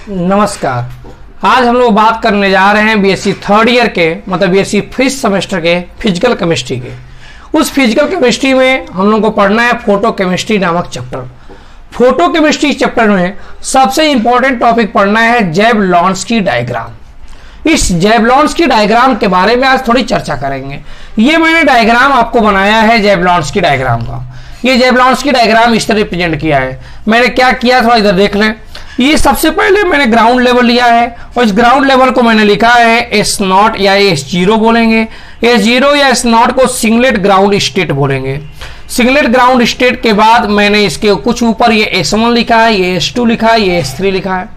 नमस्कार। आज हम लोग बात करने जा रहे हैं बीएससी थर्ड ईयर के मतलब बीएससी फिफ्थ सेमेस्टर के फिजिकल केमिस्ट्री के। उस फिजिकल केमिस्ट्री में हम लोग को पढ़ना है फोटो केमिस्ट्री नामक चैप्टर। फोटो केमिस्ट्री चैप्टर में सबसे इंपॉर्टेंट टॉपिक पढ़ना है जैव-लॉन्स्की डायग्राम। इस जैव-लॉन्स्की डायग्राम के बारे में आज थोड़ी चर्चा करेंगे। ये मैंने डायग्राम आपको बनाया है जैव-लॉन्स्की डायग्राम का। ये जैव-लॉन्स्की डायग्राम इस तरह प्रेजेंट किया है। मैंने क्या किया थोड़ा इधर देख लें। ये सबसे पहले मैंने ग्राउंड लेवल लिया है और इस ग्राउंड लेवल को मैंने लिखा है S0 या S0 बोलेंगे। S0 या S0 को सिंगलेट ग्राउंड स्टेट बोलेंगे। सिंगलेट ग्राउंड स्टेट के बाद मैंने इसके कुछ ऊपर ये S1 लिखा है, ये S2 लिखा है, ये S3 लिखा है।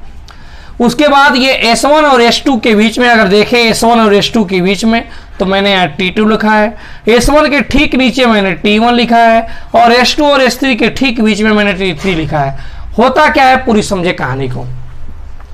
उसके बाद ये S1 और S2 के बीच में अगर देखें S1 और S2 के बीच में तो मैंने यहाँ T2 लिखा है। S1 के ठीक नीचे मैंने T1 लिखा है और S2 और S3 के ठीक बीच में मैंने T3 लिखा है। होता क्या है पूरी समझे कहानी को।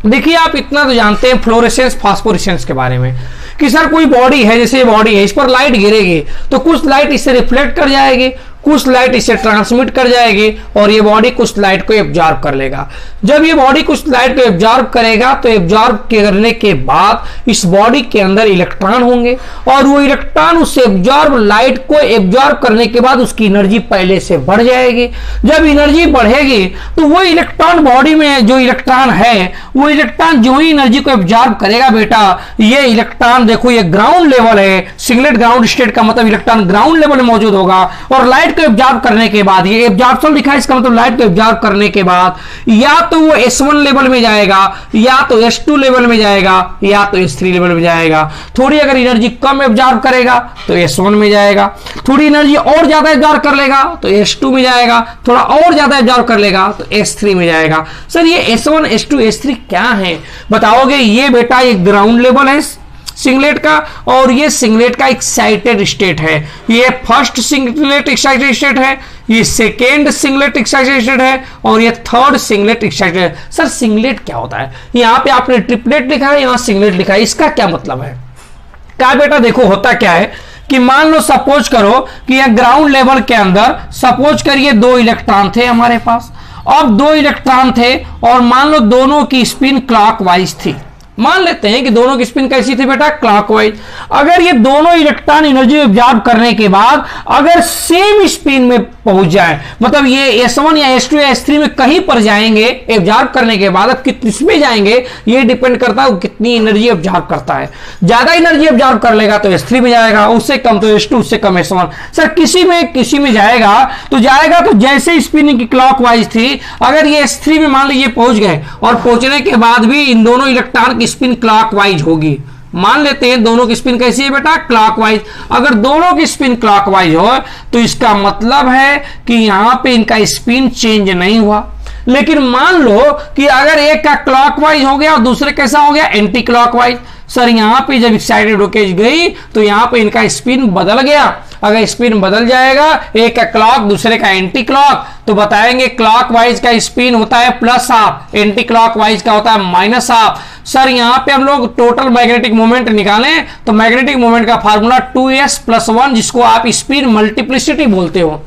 देखिए आप इतना तो जानते हैं फ्लोरेसेंस फास्फोरेसेंस के बारे में कि सर कोई बॉडी है, जैसे ये बॉडी है, इस पर लाइट गिरेगी तो कुछ लाइट इससे रिफ्लेक्ट कर जाएगी, कुछ लाइट इसे ट्रांसमिट कर जाएगी और ये बॉडी कुछ लाइट को एब्जॉर्ब कर लेगा। जब ये बॉडी कुछ लाइट को एब्जॉर्ब करेगा तो एब्जॉर्ब करने के बाद इस बॉडी के अंदर इलेक्ट्रॉन होंगे और वो इलेक्ट्रॉन उस एब्जॉर्ब लाइट को एब्जॉर्ब करने के बाद उसकी एनर्जी पहले से बढ़ जाएगी। जब एनर्जी बढ़ेगी तो वो इलेक्ट्रॉन बॉडी में जो इलेक्ट्रॉन है वो इलेक्ट्रॉन जो ही एनर्जी को एब्जॉर्ब करेगा बेटा, ये इलेक्ट्रॉन देखो ये ग्राउंड लेवल है, सिंगलेट ग्राउंड स्टेट का मतलब इलेक्ट्रॉन ग्राउंड लेवल में मौजूद होगा और लाइट को एब्जॉर्ब करने के बाद ये एब्जॉर्प्शन लिखा है, इसका मतलब लाइट को एब्जॉर्ब करने के बाद या तो वो S1 लेवल में जाएगा या तो S2 लेवल में जाएगा या तो S3 लेवल में जाएगा। थोड़ी अगर एनर्जी कम एब्जॉर्ब करेगा तो S1 में जाएगा, थोड़ी एनर्जी और ज्यादा एब्जॉर्ब कर लेगा तो S2 में जाएगा, थोड़ा और ज्यादा एब्जॉर्ब कर लेगा तो S3 में जाएगा। सर ये S1 S2 S3 क्या है बताओगे? ये बेटा ये ग्राउंड लेवल है सिंगलेट का और ये सिंगलेट का एक्साइटेड स्टेट है। ये फर्स्ट सिंगलेट एक्साइटेड स्टेट है, ये सेकेंड सिंगलेट एक्साइटेड स्टेट है और ये third singlet excited. Sir singlet क्या होता है? यहाँ पे आपने ट्रिपलेट लिखा है, यहाँ सिंगलेट लिखा है, इसका क्या मतलब है? क्या बेटा देखो होता क्या है कि मान लो सपोज करो कि यह ग्राउंड लेवल के अंदर सपोज करिए 2 इलेक्ट्रॉन थे हमारे पास। अब 2 इलेक्ट्रॉन थे और मान लो दोनों की स्पिन क्लॉकवाइज थी। मान लेते हैं कि दोनों की स्पिन कैसी थी बेटा? क्लॉकवाइज। अगर ये दोनों इलेक्ट्रॉन एनर्जी एब्जॉर्ब करने के बाद अगर सेम स्पिन में पहुंच जाए, मतलब ये S1 या S2 या S3 में कहीं पर जाएंगे एब्जॉर्ब करने के बाद, अब कितने जाएंगे ये डिपेंड करता है वो कितनी एनर्जी एब्जॉर्ब करता है। ज्यादा एनर्जी एब्जॉर्ब कर लेगा तो S3 में जाएगा, उससे कम तो S2, उससे कम S1। सर किसी में जाएगा तो जैसे स्पिन की क्लॉकवाइज थी, अगर ये S3 में मान लीजिए पहुंच गए और पहुंचने के बाद भी इन दोनों इलेक्ट्रॉन स्पिन क्लॉकवाइज होगी। मान लेते हैं दोनों की स्पिन कैसी है बेटा? क्लॉकवाइज। अगर दोनों की स्पिन क्लॉकवाइज हो तो इसका मतलब है कि यहां पे इनका स्पिन चेंज नहीं हुआ। लेकिन मान लो कि अगर एक का क्लॉकवाइज हो गया और दूसरे कैसा हो गया? Anti clockwise. सर यहां पे जब एक्साइटेड होके गई तो यहां पे इनका स्पिन बदल गया। अगर स्पिन बदल जाएगा, एक का क्लॉक दूसरे का एंटी क्लॉक, तो बताएंगे क्लॉकवाइज का स्पिन होता है प्लस हाफ, एंटी क्लॉकवाइज का होता है माइनस हाफ। सर यहां पे हम लोग टोटल मैग्नेटिक मोमेंट निकालें तो मैग्नेटिक मोमेंट का फार्मूला 2s+1, जिसको आप स्पिन मल्टीप्लिसिटी बोलते हो।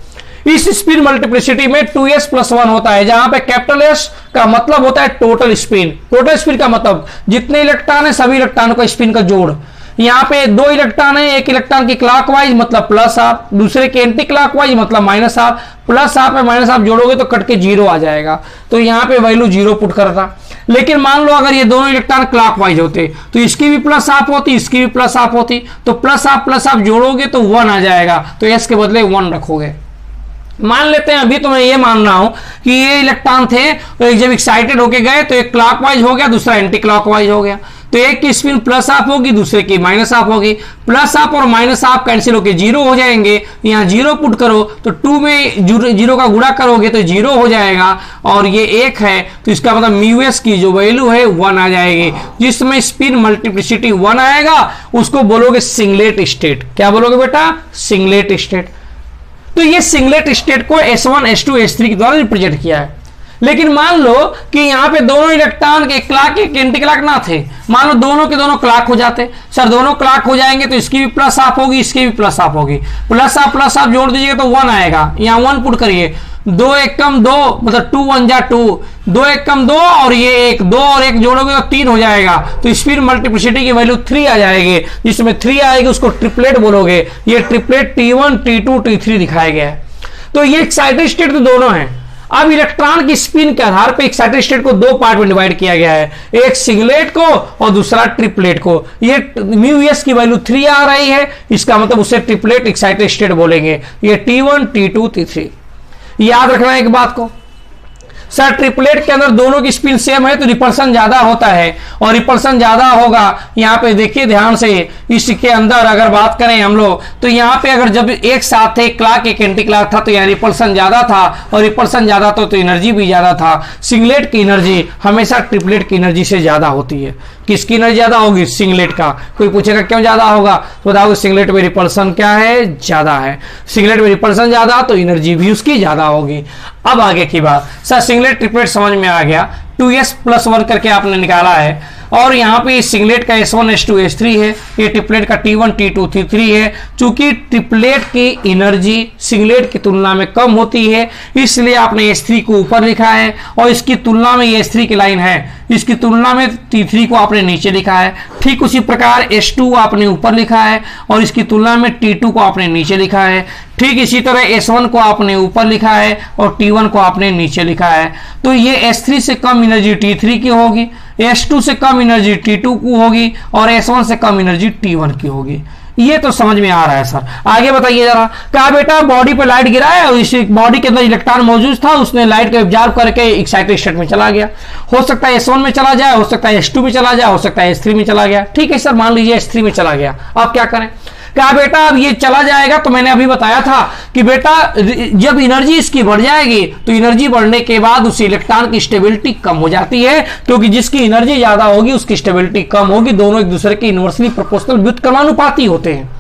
इस स्पिन मल्टीप्लिसिटी में 2s+1 होता है, जहां पे कैपिटल S का मतलब होता है टोटल स्पिन। टोटल स्पिन का मतलब जितने इलेक्ट्रॉन है सभी इलेक्ट्रॉनों का स्पिन का जोड़। यहाँ पे 2 इलेक्ट्रॉन है, एक इलेक्ट्रॉन की क्लॉकवाइज मतलब प्लस हाफ, दूसरे के एंटी क्लॉकवाइज मतलब माइनस हाफ। प्लस हाफ में माइनस हाफ जोड़ोगे तो कट के 0 आ जाएगा, तो यहाँ पे वैल्यू 0 पुट करता। लेकिन मान लो अगर ये दोनों इलेक्ट्रॉन क्लॉकवाइज होते तो इसकी भी प्लस हाफ होती, इसकी भी प्लस हाफ होती, तो प्लस हाफ जोड़ोगे तो 1 आ जाएगा, तो S के बदले 1 रखोगे। मान लेते हैं अभी तो मैं ये मान रहा हूं कि ये इलेक्ट्रॉन थे तो जब एक्साइटेड होके गए तो एक क्लॉकवाइज हो गया, दूसरा एंटी क्लॉकवाइज हो गया, तो एक की स्पिन प्लस हाफ होगी, दूसरे की माइनस हाफ होगी। प्लस हाफ और माइनस हाफ कैंसिल होके 0 हो जाएंगे। यहाँ 0 पुट करो तो 2 में 0 का गुणा करोगे तो 0 हो जाएगा और ये 1 है, तो इसका मतलब म्यूएस की जो वैल्यू है 1 आ जाएगी। जिसमें स्पिन मल्टीप्लिसिटी 1 आएगा उसको बोलोगे सिंगलेट स्टेट। क्या बोलोगे बेटा? Singlet state. तो ये सिंगलेट स्टेट को S1 S2 S3 के द्वारा रिप्रेजेंट किया है। लेकिन मान लो कि यहाँ पे दोनों इलेक्ट्रॉन के क्लॉक एक एंटी क्लॉक ना थे, मान लो दोनों के दोनों क्लॉक हो जाते। सर दोनों क्लॉक हो जाएंगे तो इसकी भी प्लस हाफ होगी, इसकी भी प्लस हाफ होगी। प्लस हाफ जोड़ दीजिएगा तो 1 आएगा। यहाँ 1 पुट करिए, 2 एकम 2 मतलब 2 1 जा 2, 2 1 कम 2 और ये 1, 2 और 1 जोड़ोगे तो 3 हो जाएगा, तो स्पिन मल्टीप्लिसिटी की वैल्यू 3 आ जाएगी। जिसमें 3 आएगी उसको ट्रिपलेट बोलोगे। ये ट्रिपलेट T1 T2 T3 दिखाया गया है। तो ये एक्साइटेड स्टेट तो दोनों हैं। अब इलेक्ट्रॉन की स्पिन के आधार पर एक्साइटेड स्टेट को 2 पार्ट में डिवाइड किया गया है, एक सिंगलेट को और दूसरा ट्रिपलेट को। ये μs की वैल्यू 3 आ रही है, इसका मतलब उसे ट्रिपलेट एक्साइटेड स्टेट बोलेंगे। ये T1 T2 T3। याद रखना एक बात को, सर ट्रिपलेट के अंदर दोनों की स्पिन सेम है तो रिपल्सन ज्यादा होता है, और रिपल्सन ज्यादा होगा। यहां पे देखिए ध्यान से, इसके अंदर अगर बात करें हम लोग तो यहां पे अगर जब एक साथ एक क्लॉक एक एंटी क्लॉक था तो यहाँ रिपल्सन ज्यादा था, और रिपल्सन ज्यादा था तो एनर्जी भी ज्यादा था। सिंगलेट की एनर्जी हमेशा ट्रिपलेट की एनर्जी से ज्यादा होती है। किसकी एनर्जी ज्यादा होगी? सिंगलेट का। कोई पूछेगा क्यों ज्यादा होगा, तो बताओ सिंगलेट में रिपल्सन क्या है? ज्यादा है। सिंगलेट में रिपल्सन ज्यादा तो एनर्जी भी उसकी ज्यादा होगी। अब आगे की बात, सर सिंगलेट ट्रिपलेट समझ में आ गया, 2s+1 करके आपने निकाला है, और यहाँ पे सिंगलेट का S1 S2 S3 है, ये ट्रिपलेट का T1 T2 T3 है। चूंकि ट्रिपलेट की एनर्जी सिंगलेट की तुलना में कम होती है, इसलिए आपने S3 को ऊपर लिखा है, और इसकी तुलना में ये S3 की लाइन है, इसकी तुलना में T3 को आपने नीचे लिखा है। ठीक उसी प्रकार S2 आपने ऊपर लिखा है, और इसकी तुलना में T2 को आपने नीचे लिखा है। ठीक इसी तरह S1 को आपने ऊपर लिखा है और T1 को आपने नीचे लिखा है। तो ये S3 से कम एनर्जी T3 की होगी, S2 से कम एनर्जी T2 की होगी, और S1 से कम एनर्जी T1 की होगी। ये तो समझ में आ रहा है सर। आगे बताइए जरा। कहा बेटा बॉडी पे लाइट गिरा है और इस बॉडी के अंदर इलेक्ट्रॉन मौजूद था, उसने लाइट को एब्जॉर्ब करके एक्साइटेड स्टेट में चला गया। हो सकता है S1 में चला जाए, हो सकता है S2 में चला जाए, हो सकता है S3 में चला गया। ठीक है सर, मान लीजिए S3 में चला गया। अब क्या करें? क्या बेटा अब ये चला जाएगा, तो मैंने अभी बताया था कि बेटा जब एनर्जी इसकी बढ़ जाएगी तो एनर्जी बढ़ने के बाद उस इलेक्ट्रॉन की स्टेबिलिटी कम हो जाती है, क्योंकि जिसकी एनर्जी ज्यादा होगी उसकी स्टेबिलिटी कम होगी। दोनों एक दूसरे के इनवर्सली प्रोपोर्शनल व्युत्क्रमानुपाती होते हैं।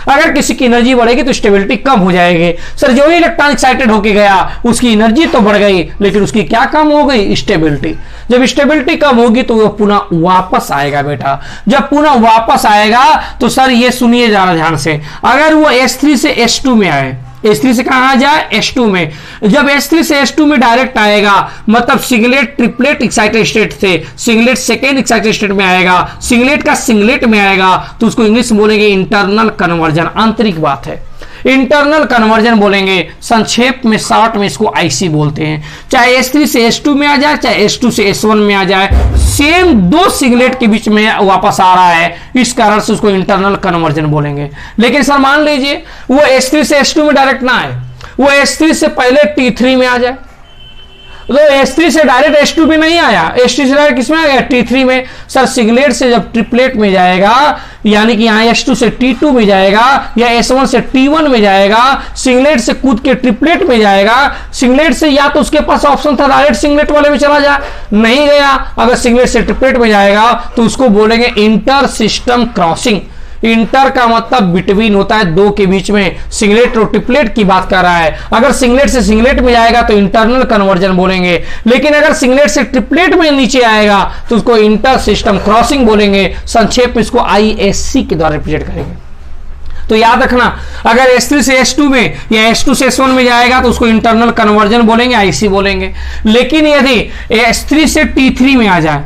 अगर किसी की एनर्जी बढ़ेगी तो स्टेबिलिटी कम हो जाएगी। सर जो ही इलेक्ट्रॉन एक्साइटेड होके गया उसकी एनर्जी तो बढ़ गई, लेकिन उसकी क्या कम हो गई? स्टेबिलिटी। जब स्टेबिलिटी कम होगी तो वो पुनः वापस आएगा बेटा। जब पुनः वापस आएगा तो सर ये सुनिए जरा ध्यान से, अगर वो S3 से S2 में आए, S3 से कहां जाए? S2 में। जब S3 से S2 में डायरेक्ट आएगा, मतलब सिंगलेट ट्रिपलेट एक्साइटेड स्टेट से सिंगलेट सेकेंड एक्साइटेड स्टेट में आएगा, सिंगलेट का सिंगलेट में आएगा, तो उसको इंग्लिश में बोलेंगे इंटरनल कन्वर्जन। आंतरिक बात है, इंटरनल कन्वर्जन बोलेंगे। संक्षेप में शॉर्ट में इसको IC बोलते हैं। चाहे S3 से S2 में आ जाए, चाहे S2 से S1 में आ जाए, सेम दो सिंगलेट के बीच में वापस आ रहा है, इस कारण से उसको इंटरनल कन्वर्जन बोलेंगे। लेकिन सर मान लीजिए वो S3 से S2 में डायरेक्ट ना आए, वो S3 से पहले T3 में आ जाए, तो S3 से डायरेक्ट S2 में नहीं आया, S3 से डायरेक्ट किसमें आ गया? T3 में। सर सिंगलेट से जब ट्रिपलेट में जाएगा, यानी कि यहाँ S2 से T2 में जाएगा या S1 से T1 में जाएगा, सिंगलेट से कूद के ट्रिपलेट में जाएगा। सिंगलेट से या तो उसके पास ऑप्शन था डायरेक्ट सिंगलेट वाले में चला जाए, नहीं गया। अगर सिंगलेट से ट्रिपलेट में जाएगा तो उसको बोलेंगे इंटर सिस्टम क्रॉसिंग। इंटर का मतलब बिटवीन होता है, दो के बीच में। सिंगलेट और ट्रिपलेट की बात कर रहा है। अगर सिंगलेट से सिंगलेट में जाएगा तो इंटरनल कन्वर्जन बोलेंगे, लेकिन अगर सिंगलेट से ट्रिपलेट में नीचे आएगा तो उसको इंटर सिस्टम क्रॉसिंग बोलेंगे। संक्षेप में इसको ISC के द्वारा रिप्रेजेंट करेंगे। तो याद रखना, अगर S3 से S2 में या S2 से S1 में जाएगा तो उसको इंटरनल कन्वर्जन बोलेंगे, IC बोलेंगे। लेकिन यदि S3 से T3 में आ जाए,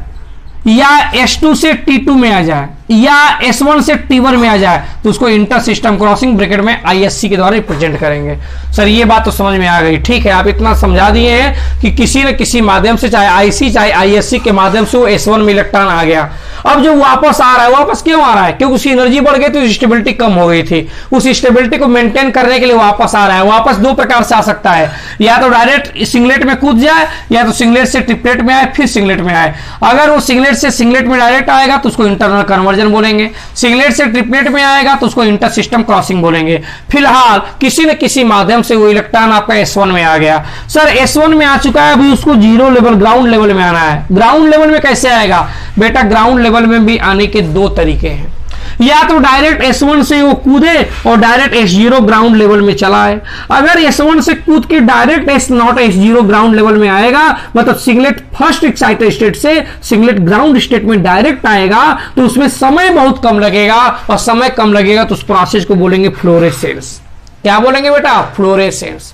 या S2 से T2 में आ जाए, या S1 से T1 में आ जाए, तो उसको इंटर सिस्टम क्रॉसिंग ब्रैकेट में ISC के द्वारा रिप्रेजेंट करेंगे। सर ये बात तो समझ में आ गई। ठीक है, आप इतना समझा दिए हैं कि किसी न किसी माध्यम से, चाहे IC चाहे ISC के माध्यम से, वो S1 में इलेक्ट्रॉन आ गया। अब जो वापस आ रहा है, वापस क्यों आ रहा है? क्योंकि उसकी एनर्जी बढ़ गई तो स्टेबिलिटी कम हो गई थी। उस स्टेबिलिटी को मेंटेन करने के लिए वापस आ रहा है। वापस दो प्रकार से आ सकता है, या तो डायरेक्ट सिंगलेट में कूद जाए, या तो सिंगलेट से ट्रिपलेट में आए फिर सिंगलेट में आए। अगर वो सिंगलेट से सिंगलेट में डायरेक्ट आएगा तो उसको इंटरनल कन्वर्जन बोलेंगे। सिंगलेट से ट्रिपलेट में आएगा तो उसको इंटर सिस्टम क्रॉसिंग बोलेंगे। फिलहाल किसी न किसी माध्यम से वो इलेक्ट्रॉन आपका S1 में आ गया। सर S1 में आ चुका है, अभी उसको जीरो लेवल ग्राउंड लेवल में आना है। ग्राउंड लेवल में कैसे आएगा बेटा? ग्राउंड लेवल में भी आने के दो तरीके हैं, या तो डायरेक्ट S1 से वो कूदे और डायरेक्ट S0 ग्राउंड लेवल में चला है। अगर S1 से कूद के direct S0 S0 ground level में आएगा, मतलब सिंगलेट फर्स्ट एक्साइटेड स्टेट से सिंगलेट ग्राउंड स्टेट में डायरेक्ट आएगा, तो उसमें समय बहुत कम लगेगा, और समय कम लगेगा तो उस प्रोसेस को बोलेंगे फ्लोरेसेंस। क्या बोलेंगे बेटा? फ्लोरेसेंस।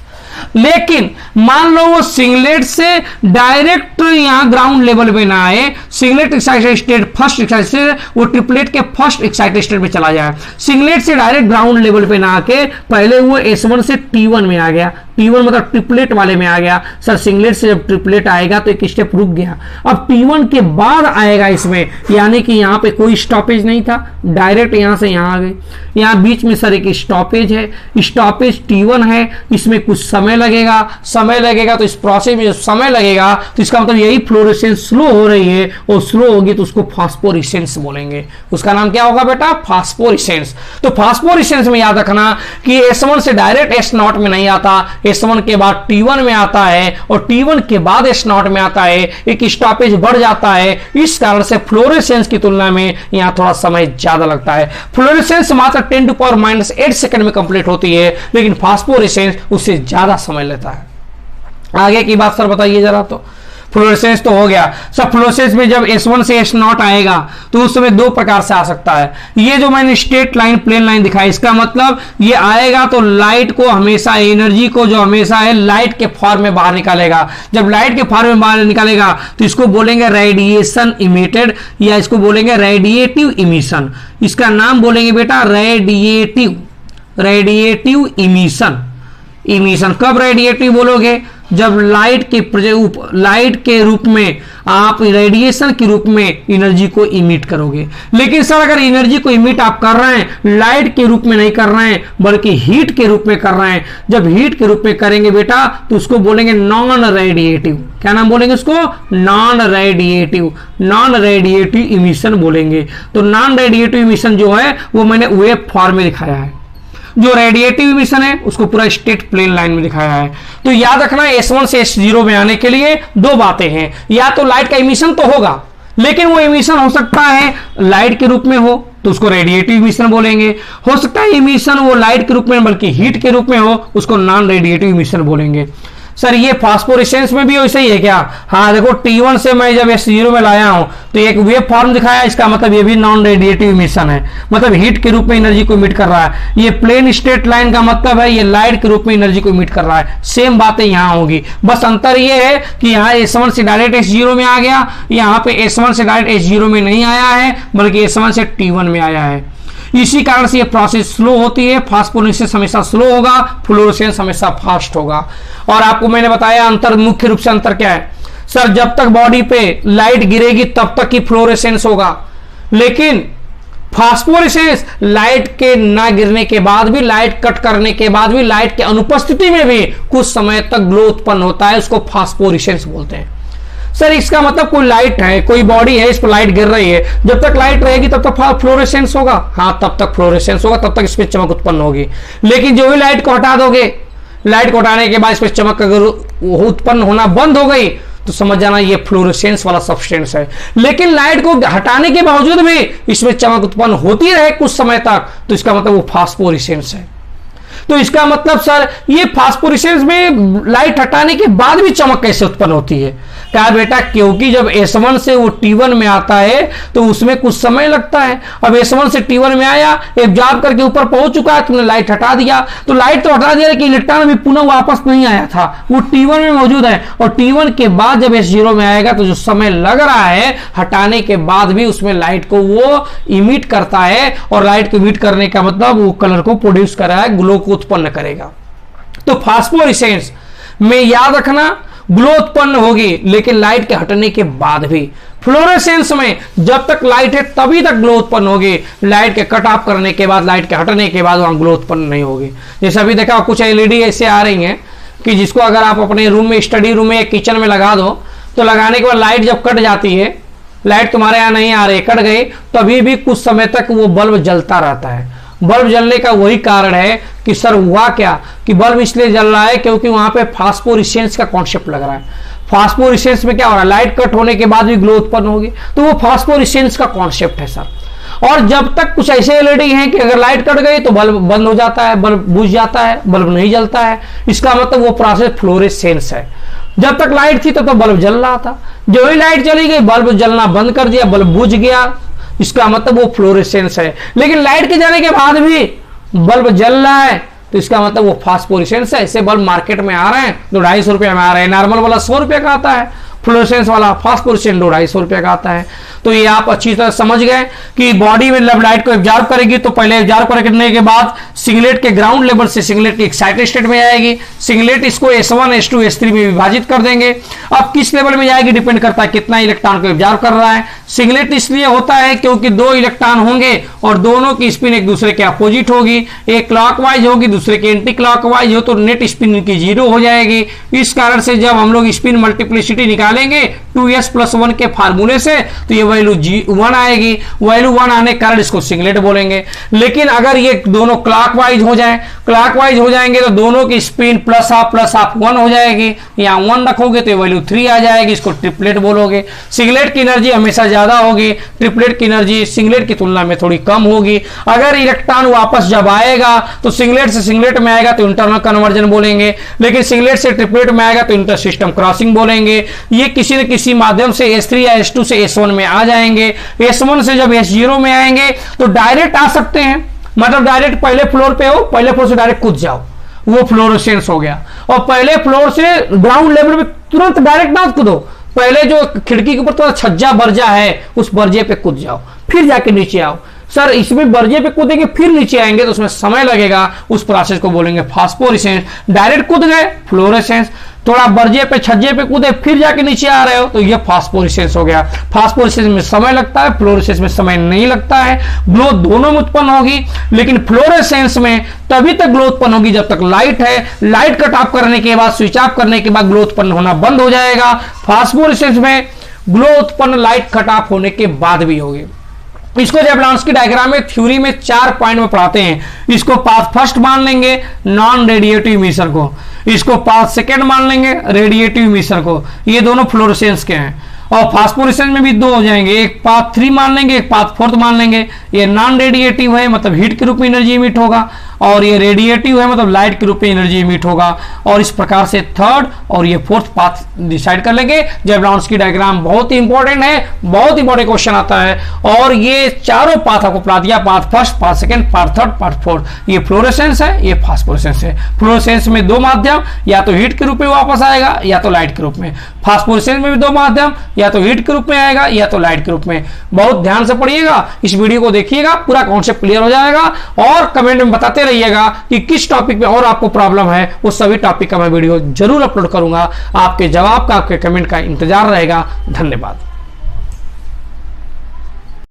लेकिन मान लो वो सिंगलेट से डायरेक्ट यहां ग्राउंड लेवल पे ना आए, singlet excited state first excited वो ट्रिपलेट के फर्स्ट एक्साइटेड स्टेट में चला जाए, सिंगलेट से डायरेक्ट ग्राउंड लेवल पे ना आके पहले वो S1 से T1 में आ गया, T1 मतलब ट्रिपलेट वाले में आ गया। सर सिंगलेट से जब ट्रिपलेट आएगा तो एक स्टेप रुक गया, अब T1 के बाद आएगा इसमें, यानी कि यहां पे कोई स्टॉपेज नहीं था, डायरेक्ट यहां से यहां आ गए। यहां बीच में सर एक स्टॉपेज है, स्टॉपेज T1 है, इसमें कुछ समय लगेगा तो इस प्रोसेस में जो समय लगेगा तो इसका मतलब यही फ्लोरेसेंस स्लो हो रही है, और स्लो होगी तो उसको फास्फोरेसेंस बोलेंगे। उसका नाम क्या होगा बेटा? फास्फोरेसेंस। तो फास्फोरेसेंस में याद रखना कि S1 से डायरेक्ट S0 में नहीं आता, S1 के बाद T1 में आता है और T1 के बाद S0 में आता है, एक स्टॉपेज बढ़ जाता है। इस कारण से फ्लोरेसेंस की तुलना में यहां थोड़ा समय ज्यादा लगता है। फ्लोरेसेंस मात्र 10⁻⁸ सेकंड में कंप्लीट होती है, लेकिन फास्फोरेसेंस उससे ज्यादा समय लेता है। आगे की बात सर बताइए जरा। तो फ्लोरेसेंस तो हो गया सब। फ्लोरेसेंस में जब S1 से S0 आएगा तो उस समय दो प्रकार से आ सकता है। ये जो मैंने स्ट्रेट लाइन प्लेन लाइन दिखाई, इसका मतलब ये आएगा तो लाइट को हमेशा, एनर्जी को जो हमेशा है लाइट के फॉर्म में बाहर निकालेगा। जब लाइट के फॉर्म में बाहर निकालेगा तो इसको बोलेंगे रेडिएशन इमिटेड, या इसको बोलेंगे रेडिएटिव इमिशन। इसका नाम बोलेंगे बेटा रेडिएटिव इमिशन। कब रेडिएटिव बोलोगे? जब लाइट के रूप में आप रेडिएशन के रूप में एनर्जी को इमिट करोगे। लेकिन सर अगर एनर्जी को इमिट आप कर रहे हैं लाइट के रूप में नहीं कर रहे हैं बल्कि हीट के रूप में कर रहे हैं, जब हीट के रूप में करेंगे बेटा तो उसको बोलेंगे नॉन रेडिएटिव। क्या नाम बोलेंगे उसको? नॉन रेडिएटिव इमिशन बोलेंगे। तो नॉन रेडिएटिव इमिशन जो है वो मैंने वेव फॉर्म में दिखाया है, जो रेडिएटिव इमिशन है उसको पूरा स्ट्रेट प्लेन लाइन में दिखाया है। तो याद रखना S1 से S0 में आने के लिए दो बातें हैं, या तो लाइट का इमिशन तो होगा, लेकिन वो इमिशन हो सकता है लाइट के रूप में हो तो उसको रेडिएटिव इमिशन बोलेंगे, हो सकता है इमिशन वो लाइट के रूप में बल्कि हीट के रूप में हो, उसको नॉन रेडिएटिव इमिशन बोलेंगे। सर ये फास्फोरेसेंस में भी वैसे ही है क्या? हाँ देखो T1 से मैं जब S0 में लाया हूं तो एक वेव फॉर्म दिखाया, इसका मतलब ये भी नॉन रेडिएटिव इमिशन है, मतलब हीट के रूप में एनर्जी को इमिट कर रहा है। ये प्लेन स्ट्रेट लाइन का मतलब है ये लाइट के रूप में एनर्जी को इमिट कर रहा है। सेम बातें यहां होगी, बस अंतर ये है कि यहाँ S1 से डायरेक्ट S0 में आ गया, यहाँ पे S1 से डायरेक्ट S0 में नहीं आया है बल्कि S1 से T1 में आया है। इसी कारण से ये प्रोसेस स्लो होती है। फास्फोरेसेंस हमेशा स्लो होगा, फ्लोरेसेंस हमेशा फास्ट होगा। और आपको मैंने बताया अंतर, मुख्य रूप से अंतर क्या है सर? जब तक बॉडी पे लाइट गिरेगी तब तक ही फ्लोरेसेंस होगा, लेकिन फास्फोरेसेंस लाइट के ना गिरने के बाद भी, लाइट कट करने के बाद भी, लाइट के अनुपस्थिति में भी कुछ समय तक ग्लो उत्पन्न होता है, उसको फास्फोरेसेंस बोलते हैं। सर इसका मतलब कोई लाइट है, कोई बॉडी है, इस पर लाइट गिर रही है, जब तक लाइट रहेगी तब तक फ्लोरेसेंस होगा। हाँ तब तक फ्लोरेसेंस होगा, तब तक इसमें चमक उत्पन्न होगी। लेकिन जो भी लाइट को हटा दोगे, लाइट को हटाने के बाद इसमें चमक अगर उत्पन्न होना बंद हो गई तो समझ जाना ये फ्लोरेसेंस वाला सब्सटेंस है। लेकिन लाइट को हटाने के बावजूद भी इसमें चमक उत्पन्न होती रहे कुछ समय तक तो इसका मतलब वो फास्फोरेसेंस है। तो इसका मतलब सर ये फास्फोरेसेंस में लाइट हटाने के बाद भी चमक कैसे उत्पन्न होती है? क्या बेटा? क्योंकि जब S1 से वो T1 में आता है तो उसमें कुछ समय लगता है। अब S1 से T1 में आया, एब्जॉर्ब करके ऊपर पहुंच चुका है, तुमने लाइट हटा दिया, तो लाइट तो हटा दिया लेकिन इलेक्ट्रॉन अभी पुनः वापस नहीं आया था, वो T1 में मौजूद है। और T1 के बाद जब S0 में आएगा तो जो समय लग रहा है हटाने के बाद भी उसमें लाइट को वो इमिट करता है, और लाइट को इमिट करने का मतलब वो कलर को प्रोड्यूस कर रहा है, ग्लो को उत्पन्न करेगा। तो फास्फोरेसेंस में याद रखना ग्लो उत्पन्न होगी लेकिन लाइट के हटने के बाद भी। फ्लोरेसेंस में जब तक लाइट है तभी तक ग्लो उत्पन्न होगी, लाइट के कट ऑफ करने के बाद, लाइट के हटने के बाद वहां ग्लो उत्पन्न नहीं होगी। जैसे अभी देखा कुछ एलईडी ऐसे आ रही हैं कि जिसको अगर आप अपने रूम में, स्टडी रूम में या किचन में लगा दो तो लगाने के बाद लाइट जब कट जाती है, लाइट तुम्हारे यहाँ नहीं आ रही, कट गई, तभी भी कुछ समय तक वो बल्ब जलता रहता है। बल्ब जलने का वही कारण है कि सर हुआ क्या कि बल्ब इसलिए जल रहा है क्योंकि वहां पे फास्फोरेसेंस का कॉन्सेप्ट लग रहा है। फास्फोरेसेंस में क्या हो रहा है? लाइट कट होने के बाद भी ग्लो उत्पन्न होगी, तो वो फास्फोरेसेंस का कॉन्सेप्ट है सर। और जब तक कुछ ऐसे एलईडी हैं कि अगर लाइट कट गई तो बल्ब बंद हो जाता है, बल्ब बुझ जाता है, बल्ब नहीं जलता है, इसका मतलब वो प्रोसेस फ्लोरेसेंस है। जब तक लाइट थी तो बल्ब जल रहा था, जो ही लाइट चली गई बल्ब जलना बंद कर दिया, बल्ब बुझ गया, इसका मतलब वो फ्लोरेसेंस है। लेकिन लाइट के जाने के बाद भी बल्ब जल रहा है तो इसका मतलब वो फास्फोरेसेंस है। ऐसे बल्ब मार्केट में आ रहे हैं तो 250 रुपये में आ रहे हैं, नॉर्मल वाला 100 रुपये का आता है, फ्लोरेसेंस वाला फास्फोरेसेंस 250 रुपये का आता है। तो ये आप अच्छी तरह समझ गए कि बॉडी में जब लाइट को एब्जॉर्ब करेगी तो पहले एब्जॉर्ब करने के बाद सिंगलेट के ग्राउंड लेवल से सिंगलेट की एक्साइटेड स्टेट में आएगी, सिंगलेट इसको S1 S2 S3 में विभाजित कर देंगे। अब किस लेवल में जाएगी डिपेंड करता है कितना इलेक्ट्रॉन को एब्जॉर्ब कर रहा है। सिंगलेट इसलिए होता है क्योंकि 2 इलेक्ट्रॉन होंगे और दोनों की स्पिन एक दूसरे के अपोजिट होगी, एक क्लॉकवाइज होगी दूसरे के एंटी क्लॉकवाइज हो, तो नेट स्पिन की 0 हो जाएगी। इस कारण से जब हम लोग स्पिन मल्टीप्लिसिटी निकालेंगे 2s+1 के फार्मूले से तो ये वैल्यू 1 आएगी। वैल्यू 1 आने के कारण इसको सिंगलेट बोलेंगे। लेकिन अगर ये दोनों क्लॉकवाइज हो जाए, क्लॉकवाइज हो जाएंगे तो दोनों की स्पिन प्लस हाफ 1 हो जाएगी। यहाँ 1 रखोगे तो वैल्यू 3 आ जाएगी, इसको ट्रिपलेट बोलोगे। सिंगलेट की एनर्जी हमेशा ज्यादा होगी, ट्रिपलेट की एनर्जी सिंगलेट की तुलना में थोड़ी कम होगी। अगर इलेक्ट्रॉन वापस जब आएगा तो सिंगलेट से सिंगलेट में आएगा तो इंटरनल कन्वर्जन बोलेंगे, लेकिन सिंगलेट से ट्रिपलेट में आएगा तो इंटर सिस्टम क्रॉसिंग बोलेंगे। ये किसी न किसी माध्यम से S3 या S2 से S1 में आ जाएंगे। S1 से जब S0 में आएंगे तो डायरेक्ट आ सकते हैं, मतलब डायरेक्ट पहले फ्लोर पे हो, पहले फ्लोर से डायरेक्ट कूद जाओ, वो फ्लोरोसेंस हो गया। और पहले फ्लोर से ग्राउंड लेवल पे तुरंत डायरेक्ट ना कूदो, पहले जो खिड़की के ऊपर थोड़ा छज्जा बर्जा है उस बर्जे पे कूद जाओ, फिर जाके नीचे आओ। सर इसमें बर्जे पे कूदेंगे फिर नीचे आएंगे तो उसमें समय लगेगा, उस प्रोसेस को बोलेंगे फास्फोरेसेंस। डायरेक्ट कूद गए फ्लोरेसेंस, थोड़ा बर्जे पे छज्जे पे कूदे फिर जाके नीचे आ रहे हो तो ये फास्फोरेसेंस हो गया। फास्फोरेसेंस में समय लगता है, फ्लोरेसेंस में समय नहीं लगता है। ग्लो दोनों में उत्पन्न होगी, लेकिन फ्लोरेसेंस में तभी तक ग्लो उत्पन्न होगी जब तक लाइट है। लाइट कट ऑफ करने के बाद, स्विच ऑफ करने के बाद ग्लो उत्पन्न होना बंद हो जाएगा। फास्फोरेसेंस में ग्लो उत्पन्न लाइट कट ऑफ होने के बाद भी होगी। इसको जेब्लांस्की डायग्राम में थ्योरी में 4 पॉइंट में पढ़ाते हैं। इसको पाथ फर्स्ट मान लेंगे नॉन रेडिएटिव इमिशन को, इसको पाथ सेकेंड मान लेंगे रेडिएटिव इमिशन को। ये दोनों फ्लोरेसेंस के हैं। और फास्फोरेसेंस में भी 2 हो जाएंगे, एक पाथ 3 मान लेंगे, एक पाथ 4 मान लेंगे। ये नॉन रेडिएटिव है मतलब हीट के रूप में एनर्जी इमिट होगा, और ये रेडिएटिव है मतलब लाइट के रूप में एनर्जी इमिट होगा। और इस प्रकार से थर्ड और ये फोर्थ पाथ डिसाइड कर लेंगे। जेब्लांस्की डायग्राम बहुत ही इंपॉर्टेंट है, बहुत इंपॉर्टेंट क्वेश्चन आता है। और ये चारों पाथ आपको पढ़ा दिया, path first, path second, path third, path fourth. ये फ्लोरेसेंस है, ये फास्फोरेसेंस है। फ्लोरेसेंस में 2 माध्यम, या तो हीट के रूप में वापस आएगा या तो लाइट के रूप में। फास्फोरेसेंस में भी 2 माध्यम, या तो हीट के रूप में आएगा या तो लाइट के रूप में। बहुत ध्यान से पढ़िएगा, इस वीडियो को देखिएगा, पूरा कॉन्सेप्ट क्लियर हो जाएगा। और कमेंट में बताते रहिएगा कि किस टॉपिक पे और आपको प्रॉब्लम है, वो सभी टॉपिक का मैं वीडियो जरूर अपलोड करूंगा। आपके जवाब का, आपके कमेंट का इंतजार रहेगा। धन्यवाद।